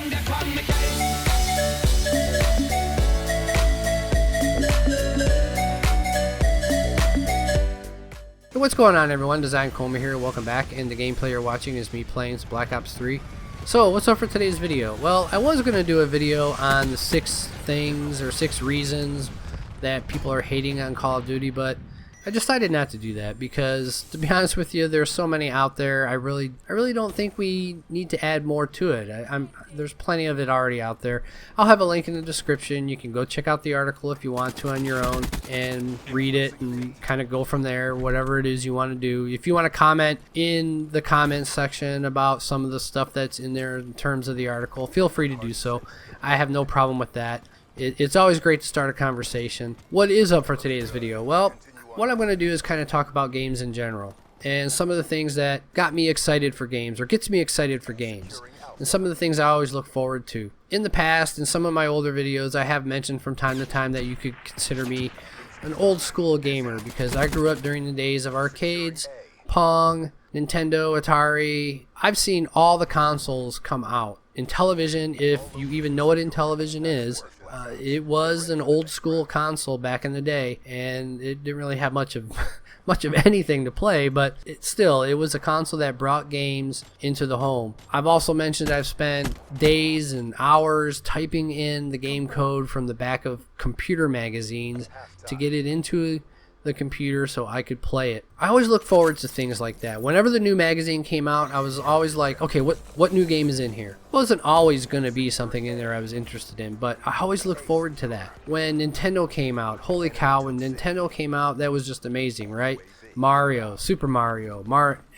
Hey, what's going on, everyone? Designedcoma here. Welcome back, and the gameplay you're watching is me playing some Black Ops 3. So, what's up for today's video? Well, I was going to do a video on the 6 things or 6 reasons that people are hating on Call of Duty, but I decided not to do that because, to be honest with you, there's so many out there. I really don't think we need to add more to it. There's plenty of it already out there. I'll have a link in the description. You can go check out the article if you want to on your own and read it and kind of go from there, whatever it is you want to do. If you want to comment in the comments section about some of the stuff that's in there in terms of the article, feel free to do so. I have no problem with that. It's always great to start a conversation. What is up for today's video? Well, what I'm going to do is kind of talk about games in general and some of the things that got me excited for games or gets me excited for games and some of the things I always look forward to. In the past, in some of my older videos, I have mentioned from time to time that you could consider me an old school gamer because I grew up during the days of arcades, Pong, Nintendo, Atari. I've seen all the consoles come out. In television, if you even know what Intellivision is, it was an old school console back in the day, and it didn't really have much of anything to play, but it was a console that brought games into the home. I've also mentioned I've spent days and hours typing in the game code from the back of computer magazines to get it into the computer so I could play it. I always look forward to things like that. Whenever the new magazine came out, I was always like, okay, what new game is in here? It wasn't always going to be something in there I was interested in, but I always look forward to that. When Nintendo came out, holy cow, when Nintendo came out, that was just amazing, right? Mario, Super Mario,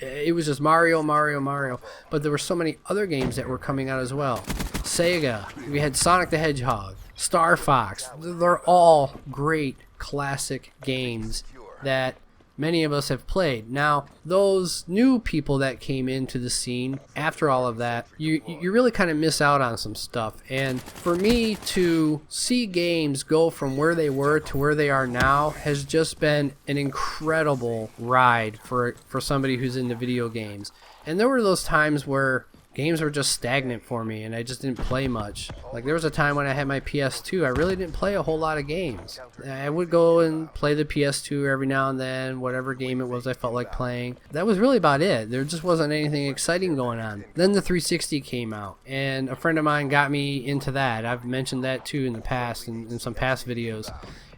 it was just Mario, but there were so many other games that were coming out as well. Sega, we had Sonic the Hedgehog, Star Fox. They're all great classic games that many of us have played. Now, those new people that came into the scene after all of that, you really kind of miss out on some stuff. And for me to see games go from where they were to where they are now has just been an incredible ride for somebody who's into video games. And there were those times where games were just stagnant for me and I just didn't play much. Like there was a time when I had my PS2, I really didn't play a whole lot of games. I would go and play the PS2 every now and then, whatever game it was I felt like playing. That was really about it. There just wasn't anything exciting going on. Then the 360 came out and a friend of mine got me into that. I've mentioned that too in the past, in some past videos.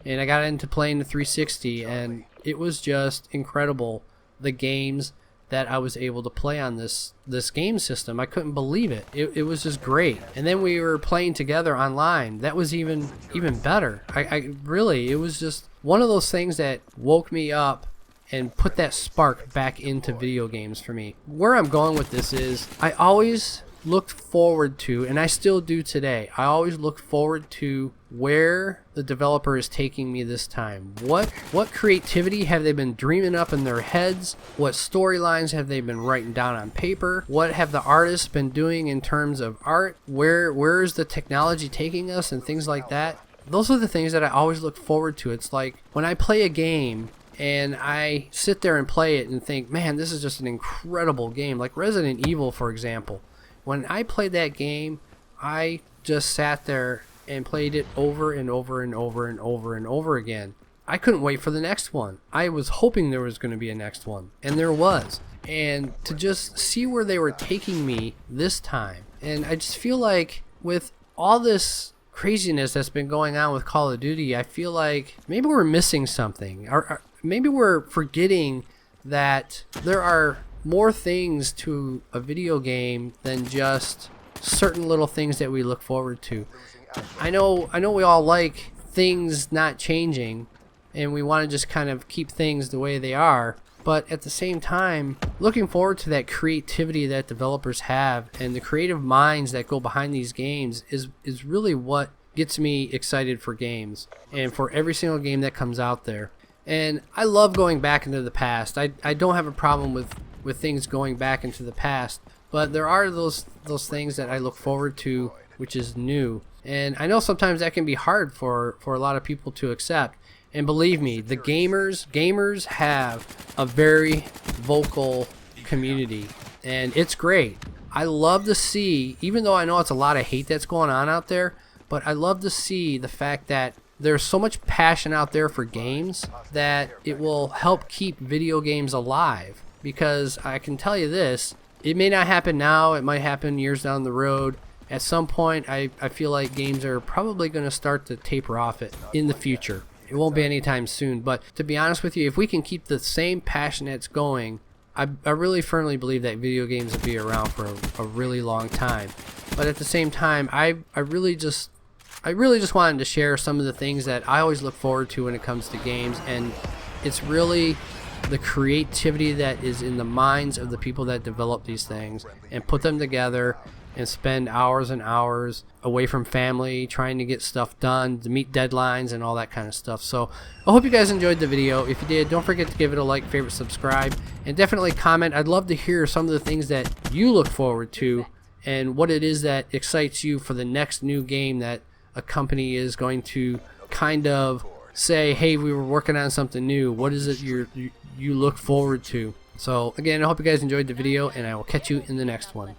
And I got into playing the 360 and it was just incredible, the games that I was able to play on this game system. I couldn't believe it. It was just great. And then we were playing together online. That was even better. I really, it was just one of those things that woke me up and put that spark back into video games for me. Where I'm going with this is I always looked forward to, and I still do today, I always look forward to where the developer is taking me this time. What creativity have they been dreaming up in their heads? What storylines have they been writing down on paper? What have the artists been doing in terms of art? Where is the technology taking us and things like that? Those are the things that I always look forward to. It's like when I play a game and I sit there and play it and think, man, this is just an incredible game. Like Resident Evil, for example. When I played that game, I just sat there and played it over and over and over and over and over again. I couldn't wait for the next one. I was hoping there was going to be a next one, and there was. And to just see where they were taking me this time, and I just feel like with all this craziness that's been going on with Call of Duty, I feel like maybe we're missing something, or maybe we're forgetting that there are more things to a video game than just certain little things that we look forward to. I know we all like things not changing and we want to just kind of keep things the way they are, but at the same time looking forward to that creativity that developers have and the creative minds that go behind these games is really what gets me excited for games and for every single game that comes out there. And I love going back into the past. I don't have a problem with things going back into the past, but there are those things that I look forward to, which is new. And I know sometimes that can be hard for a lot of people to accept. And believe me, the gamers have a very vocal community, and it's great. I love to see, even though I know it's a lot of hate that's going on out there, but I love to see the fact that there's so much passion out there for games that it will help keep video games alive. Because I can tell you this, it may not happen now, it might happen years down the road. At some point, I feel like games are probably going to start to taper off in the future. It won't be anytime soon, but to be honest with you, if we can keep the same passion that's going, I really firmly believe that video games will be around for a really long time. But at the same time, I really just wanted to share some of the things that I always look forward to when it comes to games, and it's really the creativity that is in the minds of the people that develop these things and put them together and spend hours and hours away from family trying to get stuff done, to meet deadlines and all that kind of stuff. So I hope you guys enjoyed the video. If you did, don't forget to give it a like, favorite, subscribe, and definitely comment. I'd love to hear some of the things that you look forward to and what it is that excites you for the next new game that a company is going to kind of say, hey, we were working on something new. What is it you look forward to? So again, I hope you guys enjoyed the video, and I will catch you in the next one.